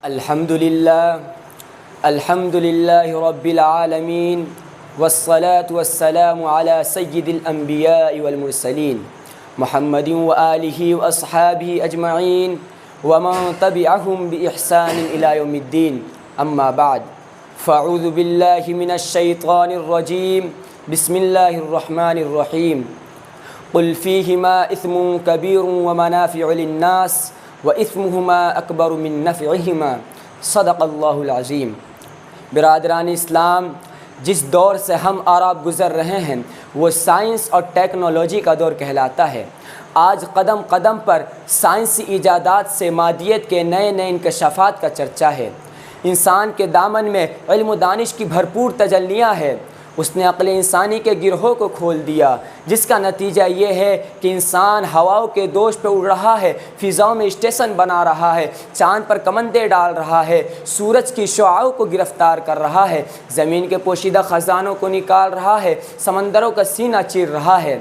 الحمد للہ رب العالمین والصلاة والسلام علی سید الانبیاء والمرسلین محمد وآلہ واصحابہ اجمعین ومن تبعہم بإحسان الی یوم الدین اما بعد فاعوذ باللہ من الشیطان الرجیم بسم اللہ الرحمن الرحیم قل فیہما اثم کبیر ومنافع للناس وَإِثْمُهُمَا أَكْبَرُ مِن نَفْعِهِمَا صدق اللہ العظیم۔ برادران اسلام، جس دور سے ہم اور آپ گزر رہے ہیں وہ سائنس اور ٹیکنالوجی کا دور کہلاتا ہے۔ آج قدم قدم پر سائنسی ایجادات سے مادیت کے نئے نئے انکشافات کا چرچا ہے۔ انسان کے دامن میں علم و دانش کی بھرپور تجلیاں ہیں۔ اس نے عقل انسانی کے گرہوں کو کھول دیا، جس کا نتیجہ یہ ہے کہ انسان ہواؤں کے دوش پہ اڑ رہا ہے، فضاؤں میں اسٹیشن بنا رہا ہے، چاند پر کمندے ڈال رہا ہے، سورج کی شعاعوں کو گرفتار کر رہا ہے، زمین کے پوشیدہ خزانوں کو نکال رہا ہے، سمندروں کا سینہ چیر رہا ہے۔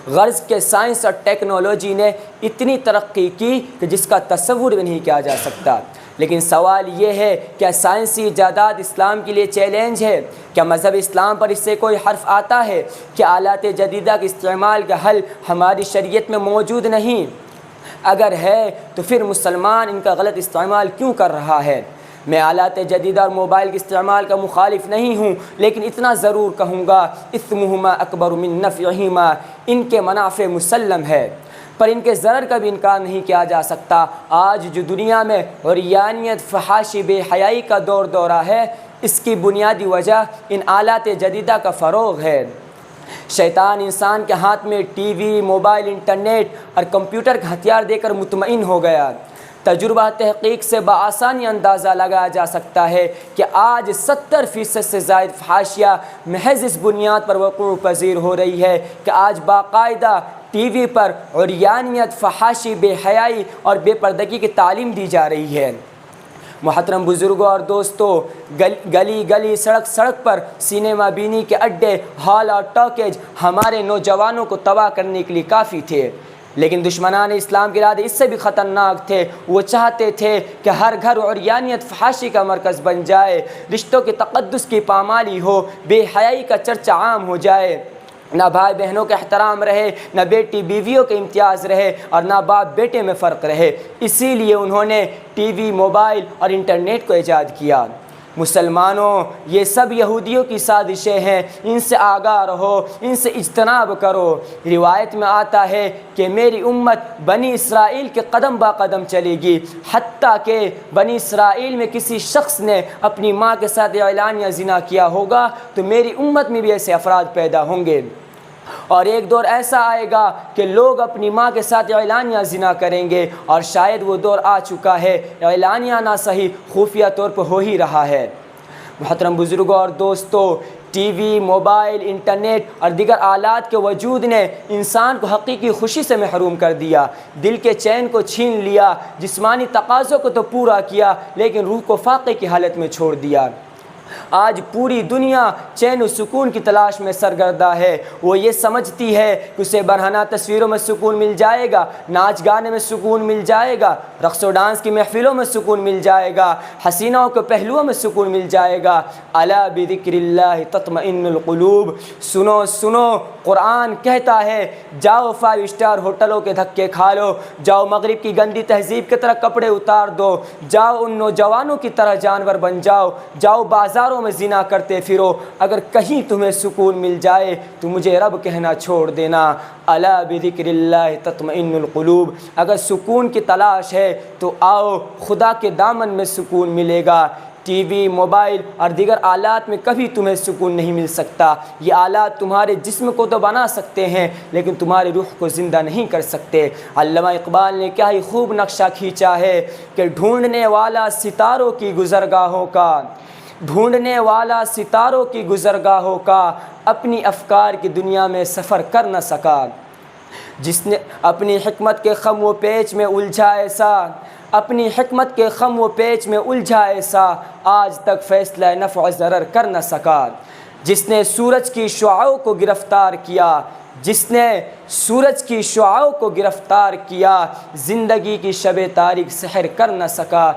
غرض کہ سائنس اور ٹیکنالوجی نے اتنی ترقی کی کہ جس کا تصور بھی نہیں کیا جا سکتا۔ لیکن سوال یہ ہے، کیا سائنسی ایجادات اسلام کے لیے چیلنج ہے؟ کیا مذہب اسلام پر اس سے کوئی حرف آتا ہے؟ کیا آلات جدیدہ کے استعمال کا حل ہماری شریعت میں موجود نہیں؟ اگر ہے تو پھر مسلمان ان کا غلط استعمال کیوں کر رہا ہے؟ میں آلات جدیدہ اور موبائل کے استعمال کا مخالف نہیں ہوں، لیکن اتنا ضرور کہوں گا اثمہما اکبر من نفعہما، ان کے منافع مسلم ہے، پر ان کے ضرر کا بھی انکار نہیں کیا جا سکتا۔ آج جو دنیا میں عریانیت، فحاشی، بے حیائی کا دورہ ہے، اس کی بنیادی وجہ ان آلات جدیدہ کا فروغ ہے۔ شیطان انسان کے ہاتھ میں ٹی وی، موبائل، انٹرنیٹ اور کمپیوٹر کا ہتھیار دے کر مطمئن ہو گیا۔ تجربہ تحقیق سے بآسانی اندازہ لگایا جا سکتا ہے کہ آج 70% سے زائد فحاشیہ محض اس بنیاد پر وقوع پذیر ہو رہی ہے کہ آج باقاعدہ ٹی وی پر عریانیت، فحاشی، بے حیائی اور بے پردگی کی تعلیم دی جا رہی ہے۔ محترم بزرگوں اور دوستوں، گلی گلی، سڑک سڑک پر سینما بینی کے اڈے، ہال اور ٹاکیج ہمارے نوجوانوں کو تباہ کرنے کے لیے کافی تھے، لیکن دشمنان اسلام کے ارادے اس سے بھی خطرناک تھے۔ وہ چاہتے تھے کہ ہر گھر عریانیت، فحاشی کا مرکز بن جائے، رشتوں کے تقدس کی پامالی ہو، بے حیائی کا چرچا عام ہو جائے، نہ بھائی بہنوں کا احترام رہے، نہ بیٹی بیویوں کے امتیاز رہے، اور نہ باپ بیٹے میں فرق رہے۔ اسی لیے انہوں نے ٹی وی، موبائل اور انٹرنیٹ کو ایجاد کیا۔ مسلمانوں، یہ سب یہودیوں کی سازشیں ہیں، ان سے آگاہ رہو، ان سے اجتناب کرو۔ روایت میں آتا ہے کہ میری امت بنی اسرائیل کے قدم با قدم چلے گی، حتیٰ کہ بنی اسرائیل میں کسی شخص نے اپنی ماں کے ساتھ اعلانیہ زنا کیا ہوگا تو میری امت میں بھی ایسے افراد پیدا ہوں گے، اور ایک دور ایسا آئے گا کہ لوگ اپنی ماں کے ساتھ اعلانیہ زنا کریں گے، اور شاید وہ دور آ چکا ہے، اعلانیہ نہ صحیح خفیہ طور پر ہو ہی رہا ہے۔ محترم بزرگوں اور دوستوں، ٹی وی، موبائل، انٹرنیٹ اور دیگر آلات کے وجود نے انسان کو حقیقی خوشی سے محروم کر دیا، دل کے چین کو چھین لیا، جسمانی تقاضوں کو تو پورا کیا لیکن روح کو فاقے کی حالت میں چھوڑ دیا۔ آج پوری دنیا چین و سکون کی تلاش میں سرگردہ ہے۔ وہ یہ سمجھتی ہے کہ اسے برہنہ تصویروں میں سکون مل جائے گا، ناچ گانے میں سکون مل جائے گا، رقص و ڈانس کی محفلوں میں سکون مل جائے گا، حسیناؤں کے پہلوؤں میں سکون مل جائے گا۔ الا بذکر اللہ تطمئن القلوب، سنو سنو، قرآن کہتا ہے جاؤ 5 اسٹار ہوٹلوں کے دھکے کھا لو، جاؤ مغرب کی گندی تہذیب کی طرح کپڑے اتار دو، جاؤ ان نوجوانوں کی طرح جانور بن جاؤ، جاؤ بازاروں میں زنا کرتے پھرو، اگر کہیں تمہیں سکون مل جائے تو مجھے رب کہنا چھوڑ دینا۔ الا بذکر اللہ تطمئن القلوب، اگر سکون کی تلاش ہے تو آؤ، خدا کے دامن میں سکون ملے گا۔ ٹی وی، موبائل اور دیگر آلات میں کبھی تمہیں سکون نہیں مل سکتا۔ یہ آلات تمہارے جسم کو تو بنا سکتے ہیں لیکن تمہاری روح کو زندہ نہیں کر سکتے۔ علامہ اقبال نے کیا ہی خوب نقشہ کھینچا ہے کہ ڈھونڈنے والا ستاروں کی گزرگاہوں کا، ڈھونڈنے والا ستاروں کی گزرگاہوں کا، اپنی افکار کی دنیا میں سفر کر نہ سکا۔ جس نے اپنی حکمت کے خم و پیچ میں الجھا ایسا، اپنی حکمت کے خم و پیچ میں الجھا ایسا، آج تک فیصلہ نفع و ضرر کر نہ سکا۔ جس نے سورج کی شعاعوں کو گرفتار کیا، جس نے سورج کی شعاعوں کو گرفتار کیا، زندگی کی شب تاریک سحر کر نہ سکا۔